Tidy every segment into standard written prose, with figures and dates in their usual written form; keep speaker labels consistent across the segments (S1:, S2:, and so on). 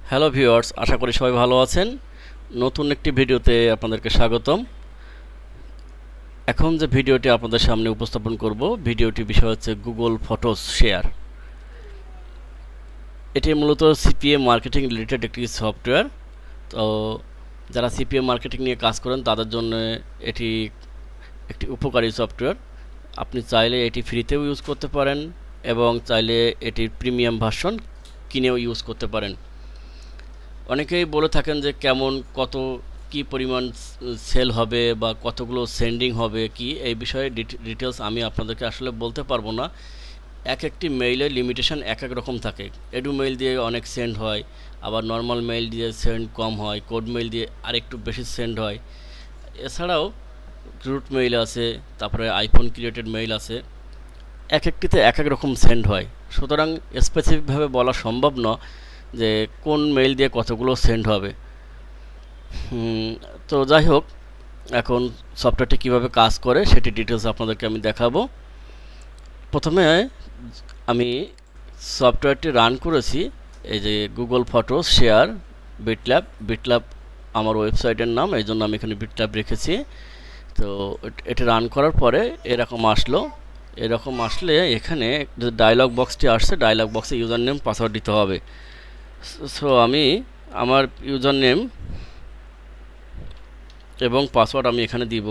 S1: Hello viewers, আশা করি সবাই ভালো আছেন। নতুন একটি ভিডিওতে আপনাদেরকে স্বাগতম। এখন যে ভিডিওটি আপনাদের সামনে উপস্থাপন করব, ভিডিওটির বিষয় হচ্ছে গুগল ফটোস শেয়ার। এটি মূলত সিপিএ মার্কেটিং রিলেটেড একটি সফটওয়্যার। তো যারা সিপিএ মার্কেটিং নিয়ে কাজ করেন তাদের জন্য এটি একটি উপকারী সফটওয়্যার। আপনি চাইলে এটি ফ্রিতেও ইউজ করতে পারেন এবং চাইলে এটির প্রিমিয়াম ভার্সন কিনেও ইউজ করতে পারেন। অনেকেই বলে থাকেন যে কত কি পরিমাণ সেল হবে বা কতগুলো সেন্ডিং হবে, কি এই বিষয়ে ডিটেলস আমি আপনাদেরকে আসলে বলতে পারবো না। একটি মেইলের লিমিটেশন এক রকম থাকে। এডু মেইল দিয়ে অনেক সেন্ড হয়, আবার নর্মাল মেইল দিয়ে সেন্ড কম হয়, কোড মেইল দিয়ে আরেকটু বেশি সেন্ড হয়। এছাড়াও রুট মেইল আছে, তারপরে আইফোন ক্রিয়েটেড মেইল আছে, একটিতে এক রকম সেন্ড হয়। সুতরাং স্পেসিফিকভাবে বলা সম্ভব নয় যে কোন মেইল দিয়ে কতগুলো সেন্ড হবে। তো যাই হোক, এখন সফটওয়্যারটি কীভাবে কাজ করে সেটি ডিটেলস আপনাদেরকে আমি দেখাবো। প্রথমে আমি সফটওয়্যারটি রান করেছি, এই যে গুগল ফটোস শেয়ার বিটল্যাব আমার ওয়েবসাইটের নাম, এই জন্য আমি এখানে বিটল্যাব রেখেছি। তো এটি রান করার পরে এরকম আসলে এখানে যে ডায়লগ বক্সটি আসছে, ডায়লগ বক্সে ইউজার নেম পাসওয়ার্ড দিতে হবে। সো আমি আমার ইউজার নেম এবং পাসওয়ার্ড আমি এখানে দিব।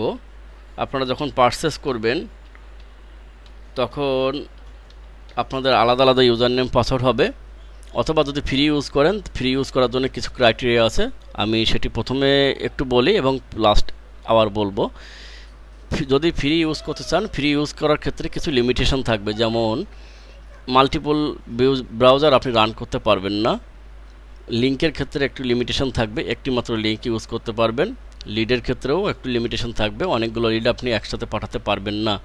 S1: আপনারা যখন পারচেস করবেন তখন আপনাদের আলাদা আলাদা ইউজার নেম পাসওয়ার্ড হবে, অথবা যদি ফ্রি ইউজ করেন, ফ্রি ইউজ করার জন্য কিছু ক্রাইটেরিয়া আছে, আমি সেটি প্রথমে একটু বলি এবং লাস্ট আবার বলবো। যদি ফ্রি ইউজ করতে চান, ফ্রি ইউজ করার ক্ষেত্রে কিছু লিমিটেশন থাকবে, যেমন মাল্টিপল ব্রাউজার আপনি রান করতে পারবেন না। লিঙ্কের ক্ষেত্রে একটু লিমিটেশন থাকবে, একটি মাত্র লিঙ্ক ইউজ করতে পারবেন। লিডের ক্ষেত্রেও একটু লিমিটেশন থাকবে, অনেকগুলো লিড আপনি একসাথে পাঠাতে পারবেন না।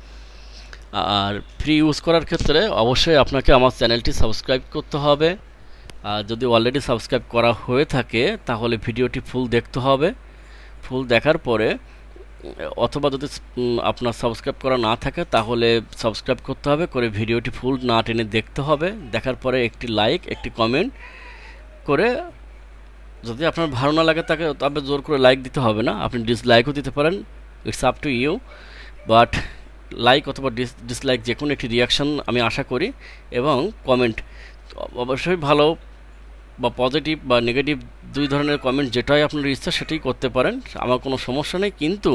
S1: আর ফ্রি ইউজ করার ক্ষেত্রে অবশ্যই আপনাকে আমার চ্যানেলটি সাবস্ক্রাইব করতে হবে। আর যদি অলরেডি সাবস্ক্রাইব করা হয়ে থাকে তাহলে ভিডিওটি ফুল দেখতে হবে। ফুল দেখার পরে, অথবা যদি আপনার সাবস্ক্রাইব করা না থাকে তাহলে সাবস্ক্রাইব করতে হবে, করে ভিডিওটি ফুল না টেনে দেখতে হবে। দেখার পরে একটি লাইক, একটি কমেন্ট করে, যদি আপনার ভালো না লাগে তাকে তবে জোর করে লাইক দিতে হবে না, আপনি ডিসলাইকও দিতে পারেন, it's up to you. But like অথবা ডিসলাইক যে কোনো একটি রিয়াকশান আমি আশা করি, এবং কমেন্ট অবশ্যই ভালো বা পজিটিভ বা নেগেটিভ দুই ধরনের কমেন্ট, যেটাই আপনার ইচ্ছা সেটাই করতে পারেন, আমার কোনো সমস্যা নেই। কিন্তু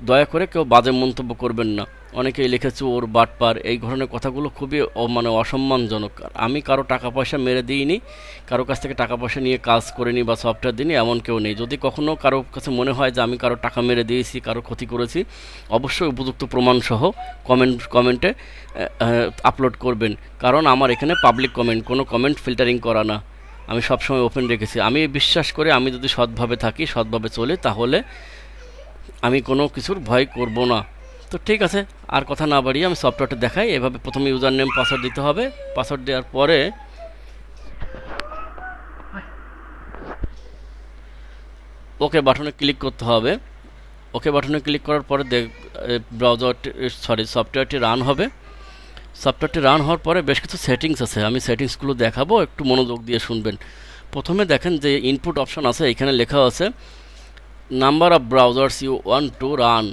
S1: দয়া করে কেউ বাজে মন্তব্য করবেন না। অনেকেই লিখেছে ওর বাটপার, এই ধরনের কথাগুলো খুবই অসম্মানজনক। আমি কারো টাকা পয়সা মেরে দিইনি, কারো কাছ থেকে টাকা পয়সা নিয়ে কাজ করিনি বা সফটওয়্যার দিইনি, এমন কেউ নেই। যদি কখনও কারো কাছে মনে হয় যে আমি কারো টাকা মেরে দিয়েছি, কারো ক্ষতি করেছি, অবশ্যই উপযুক্ত প্রমাণসহ কমেন্টে আপলোড করবেন। কারণ আমার এখানে পাবলিক কমেন্ট, কোনো কমেন্ট ফিল্টারিং করা না, আমি সবসময় ওপেন রেখেছি। আমি বিশ্বাস করি আমি যদি সৎভাবে থাকি, সৎভাবে চলি, তাহলে আমি কোনো কিছুর ভয় করব না। তো ঠিক আছে, আর কথা না বাড়িয়ে আমি সফটওয়্যারটা দেখাই। এভাবে প্রথমে ইউজার নেম পাসওয়ার্ড দিতে হবে। পাসওয়ার্ড দেওয়ার পরে ওকে বাটনে ক্লিক করতে হবে। ওকে বাটনে ক্লিক করার পরে সফটওয়্যারটি রান হবে। সফটওয়্যারটি রান হওয়ার পরে বেশ কিছু সেটিংস আছে, আমি সেটিংসগুলো দেখাবো, একটু মনোযোগ দিয়ে শুনবেন। প্রথমে দেখেন যে ইনপুট অপশন আছে, এখানে লেখা আছে number of browsers you want to run,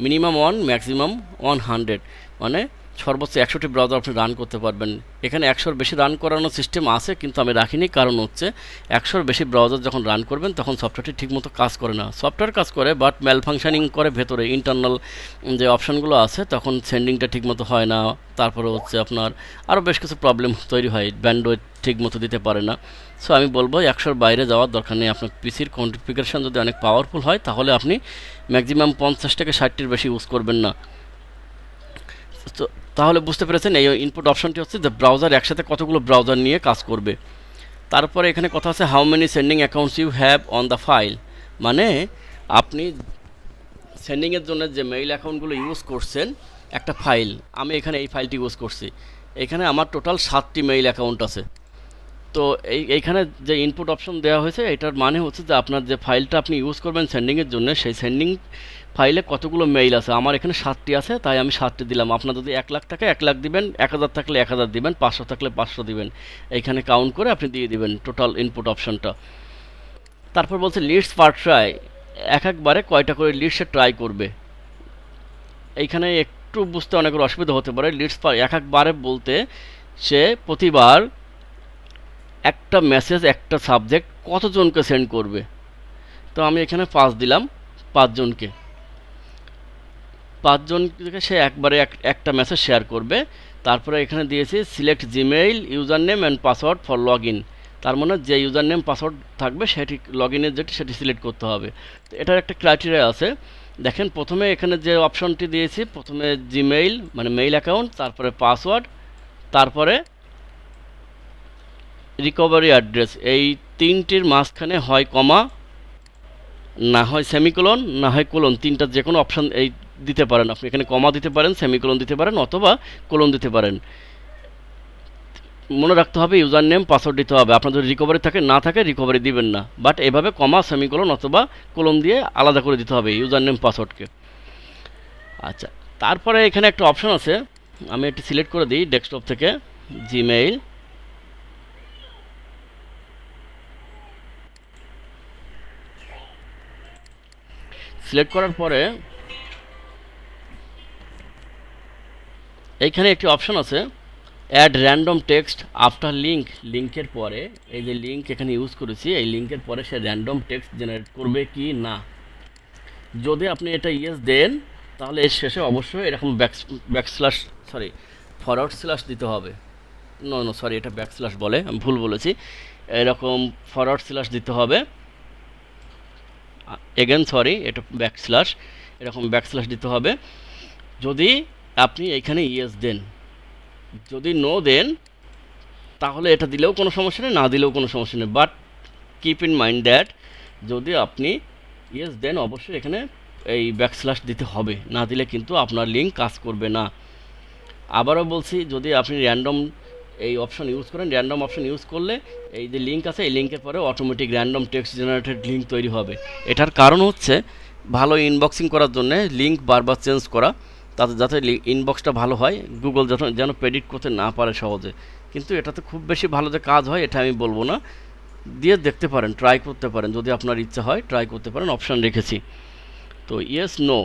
S1: minimum 1, maximum 100, মানে সর্বোচ্চ 100টি ব্রাউজার আপনি রান করতে পারবেন। এখানে 100-র বেশি রান করানোর সিস্টেম আছে, কিন্তু আমি রাখিনি, কারণ হচ্ছে 100-র বেশি ব্রাউজার যখন রান করবেন তখন সফটওয়্যারটি ঠিকমতো কাজ করে না। সফটওয়্যার কাজ করে, বাট ম্যাল ফাংশনিং করে ভেতরে ইন্টারনাল যে অপশানগুলো আছে, তখন সেন্ডিংটা ঠিকমতো হয় না। তারপরে হচ্ছে আপনার আরও বেশ কিছু প্রবলেম তৈরি হয়, ব্যান্ডউইথ ঠিকমতো দিতে পারে না। সো আমি বলবো 100-র বাইরে যাওয়ার দরকার নেই। আপনার পিসির কনফিগারেশন যদি অনেক পাওয়ারফুল হয় তাহলে আপনি ম্যাক্সিমাম 50 থেকে 60-টির বেশি ইউজ করবেন না। তো তাহলে বুঝতে পেরেছেন, এই ইনপুট অপশনটি হচ্ছে যে ব্রাউজার একসাথে কতগুলো ব্রাউজার নিয়ে কাজ করবে। তারপরে এখানে কথা আছে how many sending accounts you have on the file, মানে আপনি সেন্ডিংয়ের জন্য যে মেইল অ্যাকাউন্টগুলো ইউজ করছেন, একটা ফাইল, আমি এখানে এই ফাইলটি ইউজ করছি, এখানে আমার টোটাল 7টি মেইল অ্যাকাউন্ট আছে। তো এইখানে যে ইনপুট অপশন দেওয়া হয়েছে এটার মানে হচ্ছে যে আপনার যে ফাইলটা আপনি ইউজ করবেন সেন্ডিংয়ের জন্য, সেই সেন্ডিং ফাইলে কতগুলো মেইল আছে। আমার এখানে 7টি আছে, তাই আমি 7টি দিলাম। আপনার যদি 1 লাখ থাকে 1 লাখ দিবেন, 1000 থাকলে 1000 দিবেন, 500 থাকলে 500 দিবেন। এইখানে কাউন্ট করে আপনি দিয়ে দিবেন টোটাল ইনপুট অপশনটা। তারপর বলছে লিডস পার ট্রাই, একবারে কয়টা করে লিড সে ট্রাই করবে। এইখানে একটু বুঝতে অনেকের অসুবিধা হতে পারে। লিডস পার একবারে বলতে সে প্রতিবার একটা মেসেজ একটা সাবজেক্ট কতজনকে সেন্ড করবে। তো আমি এখানে 5 দিলাম, 5 জনকে। 5 জনকে সে একবারে একটা মেসেজ শেয়ার করবে। তারপরে এখানে দিয়েছি select Gmail user name and password for log in, তার মানে যে ইউজার নেম পাসওয়ার্ড থাকবে সেটি লগ ইনের যেটি সেটি সিলেক্ট করতে হবে। তো এটার একটা ক্রাইটেরিয়া আছে। দেখেন প্রথমে এখানে যে অপশনটি দিয়েছি, প্রথমে জিমেইল মানে মেইল অ্যাকাউন্ট, তারপরে পাসওয়ার্ড, তারপরে রিকভারি অ্যাড্রেস। এই তিনটির মাঝখানে হয় কমা, না হয় সেমিকোলন, না হয় কোলন, তিনটা যে কোনো অপশান এই দিতে পারেন আপনি। এখানে কমা দিতে পারেন, সেমিকোলন দিতে পারেন, অথবা কোলন দিতে পারেন। মনে রাখতে হবে ইউজার নেম পাসওয়ার্ড দিতে হবে। আপনার যদি রিকভারি থাকে, না থাকে রিকভারি দিবেন না, বাট এভাবে কমা সেমিকোলন অথবা কোলন দিয়ে আলাদা করে দিতে হবে ইউজার নেম পাসওয়ার্ডকে। আচ্ছা, তারপরে এখানে একটা অপশান আছে, আমি এটি সিলেক্ট করে দিই ডেস্কটপ থেকে, জিমেইল। সিলেক্ট করার পরে এইখানে একটি অপশন আছে add random text after link. লিঙ্কের পরে এই যে লিঙ্ক এখানে ইউজ করেছি, এই লিঙ্কের পরে সে র্যান্ডম টেক্সট জেনারেট করবে কি না। যদি আপনি এটা ইয়েস দেন তাহলে এর শেষে অবশ্যই এরকম ফরওয়ার্ড স্ল্যাশ দিতে হবে। সরি, এটা ব্যাকস্ল্যাশ বলে, আমি ভুল বলেছি। এরকম ফরওয়ার্ড স্ল্যাশ দিতে হবে। এগেন সরি, এটা ব্যাকস্ল্যাশ, এরকম ব্যাকস্ল্যাশ দিতে হবে যদি আপনি এখানে ইয়েস দেন। যদি নো দেন তাহলে এটা দিলেও কোনো সমস্যা নেই, না দিলেও কোনো সমস্যা নেই। But keep in mind that যদি আপনি ইয়েস দেন অবশ্যই এখানে এই ব্যাকস্ল্যাশ দিতে হবে, না দিলে কিন্তু আপনার লিঙ্ক কাজ করবে না। আবারও বলছি, যদি আপনি র্যান্ডম এই অপশন ইউজ করেন, র্যান্ডম অপশন ইউজ করলে এই যে লিঙ্ক আছে, এই লিঙ্কের পরে automatic random text generated link তৈরি হবে। এটার কারণ হচ্ছে ভালো ইনবক্সিং করার জন্য লিঙ্ক বারবার চেঞ্জ করা, তাতে যাতে ইনবক্সটা ভালো হয়, গুগল যেন প্রেডিক্ট করতে না পারে সহজে। কিন্তু এটাতে খুব বেশি ভালো যে কাজ হয় এটা আমি বলবো না, দিয়ে দেখতে পারেন, ট্রাই করতে পারেন, যদি আপনার ইচ্ছা হয় ট্রাই করতে পারেন। অপশান রেখেছি। তো ইয়েস নো,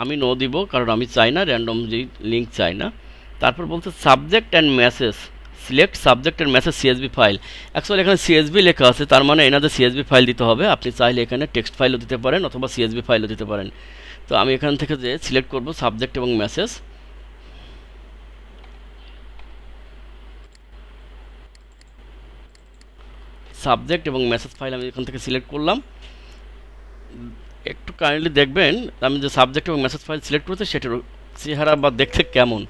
S1: আমি নো দিব, কারণ আমি চাই না র্যান্ডম যেই লিঙ্ক চাই না। তারপর বলতে subject and message, select subject and message CSV file. Actually এখানে সিএসভি লেখা আছে, তার মানে এনাদের সিএসভি ফাইল দিতে হবে। আপনি চাইলে এখানে টেক্সট ফাইলও দিতে পারেন অথবা সিএসভি ফাইলও দিতে পারেন। তো আমি এখান থেকে যে সিলেক্ট করব সাবজেক্ট এবং মেসেজ। সাবজেক্ট এবং মেসেজ ফাইল আমি এখান থেকে সিলেক্ট করলাম। একটু কাইন্ডলি দেখবেন আমি যে সাবজেক্ট এবং মেসেজ ফাইল সিলেক্ট করেছি সেটার চেহারা বা দেখতে কেমন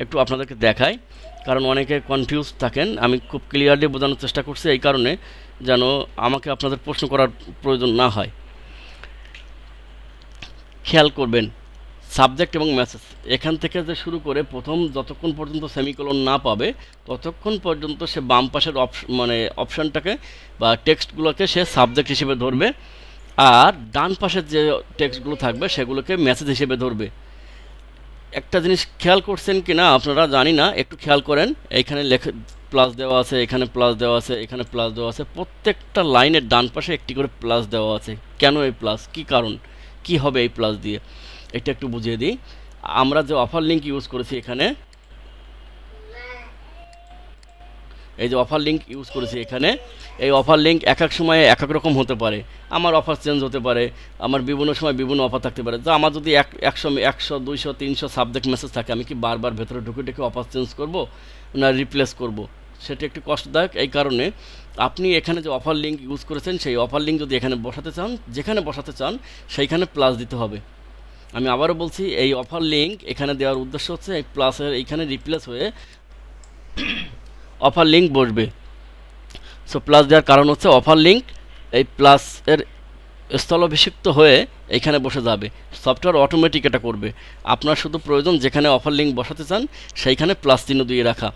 S1: একটু আপনাদেরকে দেখাই, কারণ অনেকে কনফিউজ থাকেন। আমি খুব ক্লিয়ারলি বোঝানোর চেষ্টা করছি এই কারণে যেন আমাকে আপনাদের প্রশ্ন করার প্রয়োজন না হয়। খেয়াল করবেন সাবজেক্ট এবং মেসেজ এখান থেকে যে শুরু করে প্রথম যতক্ষণ পর্যন্ত সেমিকোলন না পাবে ততক্ষণ পর্যন্ত সে বাম পাশের অপশানটাকে বা টেক্সটগুলোকে সে সাবজেক্ট হিসেবে ধরবে, আর ডান পাশের যে টেক্সটগুলো থাকবে সেগুলোকে মেসেজ হিসেবে ধরবে। একটা জিনিস খেয়াল করছেন কি না আপনারা জানি না, একটু খেয়াল করেন। এইখানে লেখা প্লাস দেওয়া আছে, এখানে প্লাস দেওয়া আছে, এখানে প্লাস দেওয়া আছে, প্রত্যেকটা লাইনের ডান পাশে একটি করে প্লাস দেওয়া আছে। কেন এই প্লাস, কি কারণ, কি হবে এই প্লাস দিয়ে, এটা একটু বুঝিয়ে দিই। আমরা যে অফার লিঙ্ক ইউজ করেছি এখানে, এই যে অফার লিঙ্ক ইউজ করেছি এখানে, এই অফার লিঙ্ক এক এক সময়ে এক এক রকম হতে পারে। আমার অফার চেঞ্জ হতে পারে, আমার বিভিন্ন সময় বিভিন্ন অফার থাকতে পারে। তো আমার যদি 100, 200, 300 সাবজেক্ট মেসেজ থাকে, আমি কি বারবার ভেতরে ঢুকে ঢুকে অফার চেঞ্জ করব না রিপ্লেস করব, সেটা একটু কষ্টদায়ক। এই কারণে আপনি এখানে যে অফার লিঙ্ক ইউজ করেছেন সেই অফার লিঙ্ক যদি এখানে বসাতে চান, যেখানে বসাতে চান সেইখানে প্লাস দিতে হবে। আমি আবারও বলছি, এই অফার লিঙ্ক এখানে দেওয়ার উদ্দেশ্য হচ্ছে এই প্লাসের এইখানে রিপ্লেস হয়ে অফার লিঙ্ক বসবে। সো প্লাস দেওয়ার কারণ হচ্ছে অফার লিঙ্ক এই প্লাসের স্থলাভিষিক্ত হয়ে এইখানে বসে যাবে। সফটওয়্যার অটোমেটিক এটা করবে। আপনার শুধু প্রয়োজন যেখানে অফার লিঙ্ক বসাতে চান সেইখানে প্লাস চিহ্ন দিয়ে রাখা।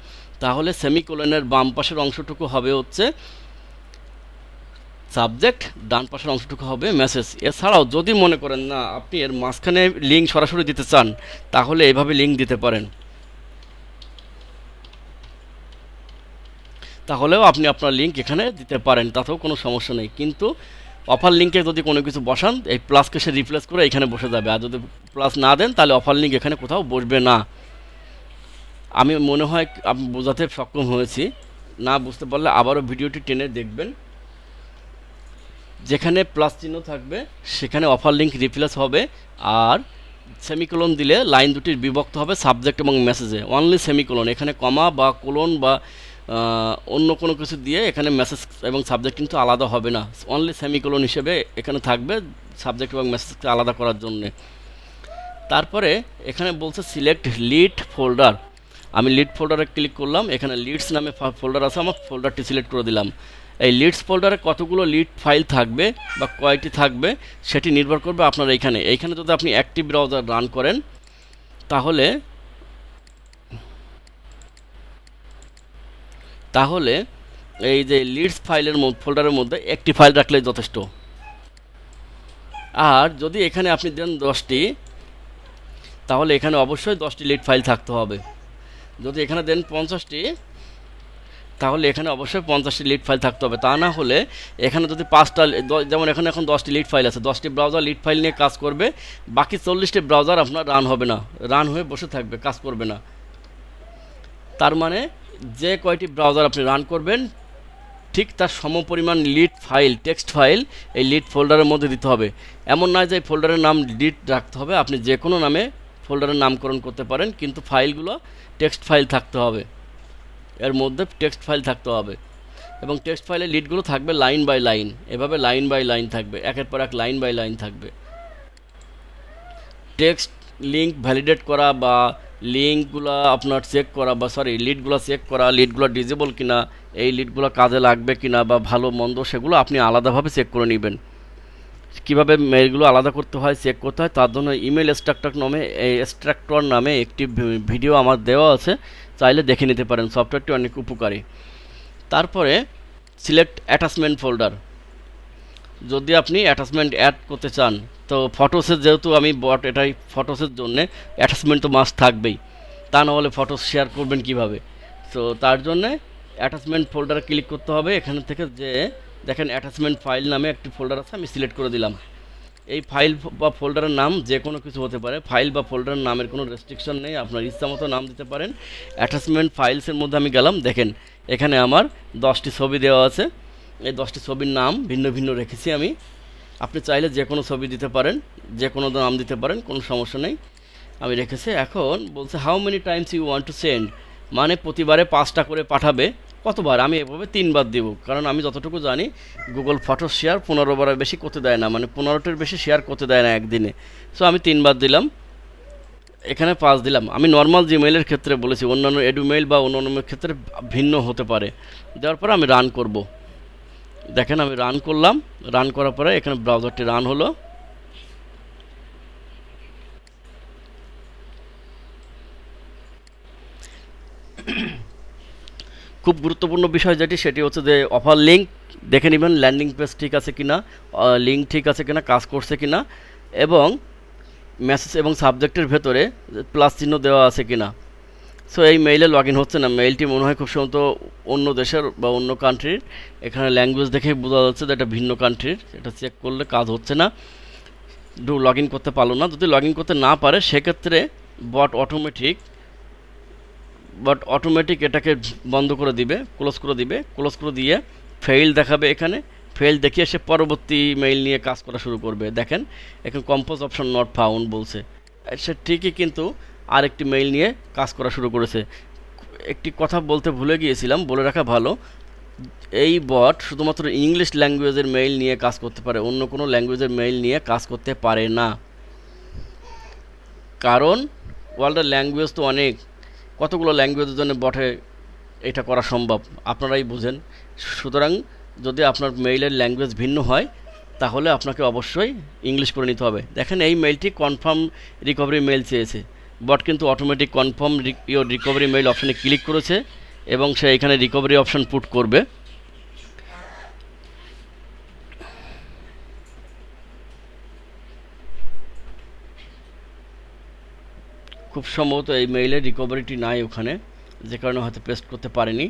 S1: তাহলে সেমিকোলনের বাম পাশের অংশটুকু হবে হচ্ছে সাবজেক্ট, ডান পাশের অংশটুকু হবে মেসেজ। এছাড়াও যদি মনে করেন না আপনি এর মাঝখানে লিঙ্ক সরাসরি দিতে চান, তাহলে এইভাবে লিঙ্ক দিতে পারেন, তাহলেও আপনি আপনার লিঙ্ক এখানে দিতে পারেন, তাতেও কোনো সমস্যা নেই। কিন্তু অফার লিঙ্কে যদি কোনো কিছু বসান, এই প্লাসকে সে রিপ্লেস করে এখানে বসে যাবে, আর যদি প্লাস না দেন তাহলে অফার লিঙ্ক এখানে কোথাও বসবে না। আমি মনে হয় আমি বোঝাতে সক্ষম হয়েছি, না বুঝতে পারলে আবারও ভিডিওটি টেনে দেখবেন। যেখানে প্লাস চিহ্ন থাকবে সেখানে অফার লিঙ্ক রিপ্লেস হবে, আর সেমিকোলন দিলে লাইন দুটির বিভক্ত হবে সাবজেক্ট এবং মেসেজে, অনলি সেমিকোলন, এখানে কমা বা কোলন বা অন্য কোনো কিছু দিয়ে এখানে মেসেজ এবং সাবজেক্ট কিন্তু আলাদা হবে না, অনলি সেমিকোলন হিসেবে এখানে থাকবে সাবজেক্ট এবং মেসেজকে আলাদা করার জন্যে। তারপরে এখানে বলছে সিলেক্ট লিড ফোল্ডার, আমি লিড ফোল্ডারে ক্লিক করলাম, এখানে লিডস নামে ফোল্ডার আছে, আমার ফোল্ডারটি সিলেক্ট করে দিলাম। এই লিডস ফোল্ডারে কতগুলো লিড ফাইল থাকবে বা কয়টি থাকবে সেটি নির্ভর করবে আপনার এইখানে যদি আপনি অ্যাক্টিভ ব্রাউজার রান করেন, তাহলে এই যে লিডস ফাইলের ফোল্ডারের মধ্যে একটি ফাইল রাখলেই যথেষ্ট। আর যদি এখানে আপনি দেন 10টি, তাহলে এখানে অবশ্যই 10টি লিড ফাইল থাকতে হবে। যদি এখানে দেন 50টি, তাহলে এখানে অবশ্যই 50টি লিড ফাইল থাকতে হবে। তা না হলে এখানে যদি 5টা, যেমন এখানে এখন 10টি লিড ফাইল আছে, 10টি ব্রাউজার লিড ফাইল নিয়ে কাজ করবে, বাকি 40টি ব্রাউজার আপনার রান হবে না, রান হয়ে বসে থাকবে, কাজ করবে না। তার মানে যে কয়টি ব্রাউজার আপনি রান করবেন ঠিক তার সমপরিমাণ লিড ফাইল, টেক্সট ফাইল এই লিড ফোল্ডারের মধ্যে দিতে হবে। এমন নয় যে এই ফোল্ডারের নাম লিড রাখতে হবে, আপনি যে কোনো নামে ফোল্ডারের নামকরণ করতে পারেন, কিন্তু ফাইলগুলো টেক্সট ফাইল থাকতে হবে, এর মধ্যে টেক্সট ফাইল থাকতে হবে। এবং টেক্সট ফাইলের লিডগুলো থাকবে লাইন বাই লাইন, এভাবে লাইন বাই লাইন থাকবে, একের পর এক লাইন বাই লাইন থাকবে। টেক্সট লিঙ্ক ভ্যালিডেট করা বা লিঙ্কগুলো আপনার চেক করা, বা লিডগুলো চেক করা, লিডগুলো ডিজেবল কিনা, এই লিডগুলো কাজে লাগবে কিনা বা ভালো মন্দ, সেগুলো আপনি আলাদাভাবে চেক করে নেবেন। কীভাবে মেইলগুলো আলাদা করতে হয়, চেক করতে হয়, তার জন্য ইমেল এক্সট্রাক্টর নামে একটি ভিডিও আমার দেওয়া আছে, চাইলে দেখে নিতে পারেন, সফটওয়্যারটি অনেক উপকারী। তারপরে সিলেক্ট অ্যাটাচমেন্ট ফোল্ডার, যদি আপনি অ্যাটাচমেন্ট অ্যাড করতে চান, তো ফটোসের যেহেতু আমি বট, এটাই ফটোসের জন্যে অ্যাটাচমেন্ট তো মাস্ট থাকবেই, তা না হলে ফটোস শেয়ার করবেন কিভাবে। তো তার জন্যে অ্যাটাচমেন্ট ফোল্ডারে ক্লিক করতে হবে। এখান থেকে যে দেখেন অ্যাটাচমেন্ট ফাইল নামে একটি ফোল্ডার আছে, আমি সিলেক্ট করে দিলাম। এই ফাইল বা ফোল্ডারের নাম যে কোনো কিছু হতে পারে, ফাইল বা ফোল্ডারের নামের কোনো রেস্ট্রিকশন নেই, আপনার ইচ্ছা মতো নাম দিতে পারেন। অ্যাটাচমেন্ট ফাইলসের মধ্যে আমি গেলাম, দেখেন এখানে আমার 10টি ছবি দেওয়া আছে, এই 10টি ছবির নাম ভিন্ন ভিন্ন রেখেছি আমি। আপনি চাইলে যে কোনো ছবি দিতে পারেন, যে কোনো নাম দিতে পারেন, কোনো সমস্যা নেই, আমি রেখেছি। এখন বলছে how many times you want to send, মানে প্রতিবারে 5টা করে পাঠাবে, কতবার, আমি এভাবে 3বার দেব, কারণ আমি যতটুকু জানি গুগল ফটো শেয়ার 15বারের বেশি করতে দেয় না, মানে 15টার বেশি শেয়ার করতে দেয় না একদিনে। সো আমি 3বার দিলাম, এখানে 5 দিলাম। আমি নর্মাল জিমেইলের ক্ষেত্রে বলেছি, অন্যান্য এডুমেইল বা অন্যান্য ক্ষেত্রে ভিন্ন হতে পারে। দেওয়ার পরে আমি রান করব, দেখেন আমি রান করলাম, রান করার পরে এখানে ব্রাউজারটি রান হলো। খুব গুরুত্বপূর্ণ বিষয় যেটি, সেটি হচ্ছে যে অফার লিঙ্ক দেখে নেবেন, ল্যান্ডিং পেজ ঠিক আছে কিনা, লিঙ্ক ঠিক আছে কিনা, কাজ করছে কিনা, এবং মেসেজ এবং সাবজেক্টের ভেতরে প্লাস চিহ্ন দেওয়া আছে কিনা। সো এই মেইলে লগ ইন হচ্ছে না, মেইলটি মনে হয় খুব সম্ভবত অন্য দেশের বা অন্য কান্ট্রির, এখানে ল্যাঙ্গুয়েজ দেখেই বোঝা যাচ্ছে যে এটা ভিন্ন কান্ট্রির, এটা চেক করলে কাজ হচ্ছে না, লগ ইন করতে পারলো না। যদি লগ ইন করতে না পারে সেক্ষেত্রে বট অটোমেটিক এটাকে বন্ধ করে দিবে, ক্লোজ করে দিয়ে ফেইল দেখাবে, এখানে ফেইল দেখিয়ে সে পরবর্তী মেইল নিয়ে কাজ করা শুরু করবে। দেখেন এখন কম্পোজ অপশন নট ফাউন্ড বলছে, সে ঠিকই কিন্তু আরেকটি মেইল নিয়ে কাজ করা শুরু করেছে। একটি কথা বলতে ভুলে গিয়েছিলাম, বলে রাখা ভালো, এই বট শুধুমাত্র ইংলিশ ল্যাঙ্গুয়েজের মেইল নিয়ে কাজ করতে পারে, অন্য কোনো ল্যাঙ্গুয়েজের মেইল নিয়ে কাজ করতে পারে না, কারণ ওয়ার্ল্ডের ল্যাঙ্গুয়েজ তো অনেক, কতগুলো ল্যাঙ্গুয়েজের জন্য বটে এটা করা সম্ভব, আপনারাই বুঝেন। সুতরাং যদি আপনার মেইলের ল্যাঙ্গুয়েজ ভিন্ন হয় তাহলে আপনাকে অবশ্যই ইংলিশ করে নিতে হবে। দেখেন এই মেইলটি কনফার্ম রিকভারি মেইল চেয়েছে, বট কিন্তু automatic confirm your recovery mail অপশানে ক্লিক করেছে এবং সে এখানে রিকভারি অপশন পুট করবে। খুব সম্ভবত এই মেইলে রিকভারিটি নাই ওখানে, যে কারণে হয়তো পেস্ট করতে পারেনি।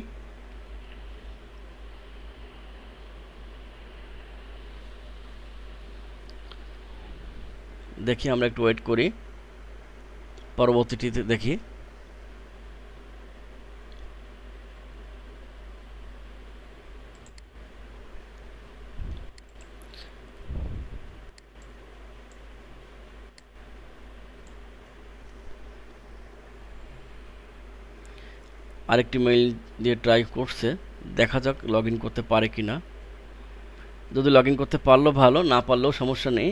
S1: দেখি আমরা একটু ওয়েট করি, পরবর্তীটিতে দেখি। আরেকটি মেইল দিয়ে ট্রাই করছে, দেখা যাক লগ ইন করতে পারে কিনা। যদি লগ ইন করতে পারলো ভালো, না পারলেও সমস্যা নেই।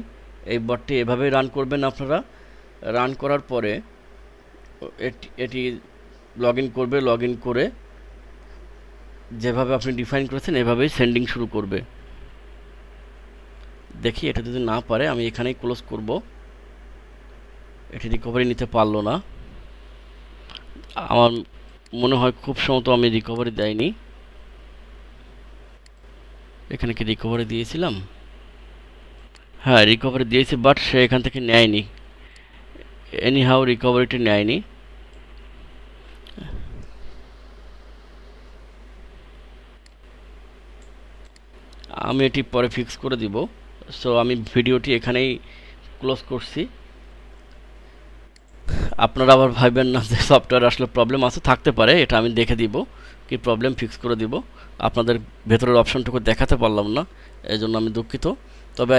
S1: এই বটটি এভাবেই রান করবেন আপনারা। রান করার পরে এটি লগ ইন করবে, লগ ইন করে যেভাবে আপনি ডিফাইন করেছেন এভাবেই সেন্ডিং শুরু করবে। দেখি এটা যদি না পারে আমি এখানেই ক্লোজ করব। এটি রিকভারি নিতে পারলো না, আমার মনে হয় খুব সম্ভবত আমি রিকভারি দেয়নি। এখানে কি রিকভারি দিয়েছিলাম? হ্যাঁ, রিকভারি দিয়েছি, বাট সে এখান থেকে নেয়নি। এনি হাউ রিকভারিটি নেয়নি। আমি এটি পরে ফিক্স করে দিব। সো আমি ভিডিওটি এখানেই ক্লোজ করছি। আপনারা আবার ভাববেন না যে সফটওয়্যার আসলে প্রবলেম আছে, থাকতে পারে, এটা আমি দেখে দিব, কি প্রবলেম ফিক্স করে দিব। আপনাদের ভেতরের অপশনটুকু দেখাতে পারলাম না, এই জন্য আমি দুঃখিত। তবে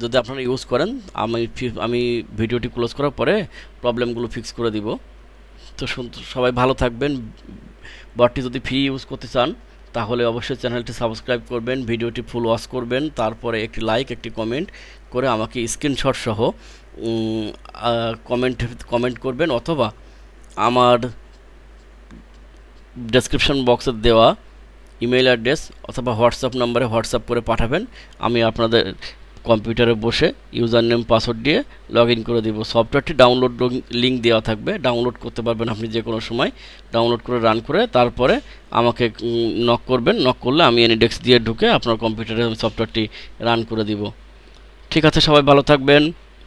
S1: যদি আপনারা ইউজ করেন, আমি ভিডিওটি ক্লোজ করার পরে প্রবলেমগুলো ফিক্স করে দিব। তো সবাই ভালো থাকবেন। বটটি যদি ফ্রি ইউজ করতে চান তাহলে অবশ্যই চ্যানেলটি সাবস্ক্রাইব করবেন, ভিডিওটি ফুল ওয়াচ করবেন, তারপরে একটি লাইক, একটি কমেন্ট করে আমাকে স্ক্রিনশট সহ কমেন্ট করবেন, অথবা আমার ডেসক্রিপশন বক্সে দেওয়া ইমেল অ্যাড্রেস অথবা হোয়াটসঅ্যাপ নাম্বারে হোয়াটসঅ্যাপ করে পাঠাবেন। আমি আপনাদের কম্পিউটারে বসে ইউজার নেম পাসওয়ার্ড দিয়ে লগ ইন করে দিব। সফটওয়্যারটি ডাউনলোড লিঙ্ক দেওয়া থাকবে, ডাউনলোড করতে পারবেন আপনি যে কোনো সময়। ডাউনলোড করে রান করে তারপরে আমাকে নক করবেন, নক করলে আমি এনিডেক্স দিয়ে ঢুকে আপনার কম্পিউটারে সফটওয়্যারটি রান করে দিব। ঠিক আছে, সবাই ভালো থাকবেন।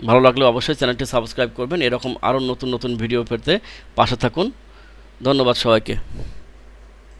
S1: ভালো লাগলে অবশ্যই চ্যানেলটি সাবস্ক্রাইব করবেন। এরকম আরও নতুন নতুন ভিডিও পেতে পাশে থাকুন। ধন্যবাদ সবাইকে।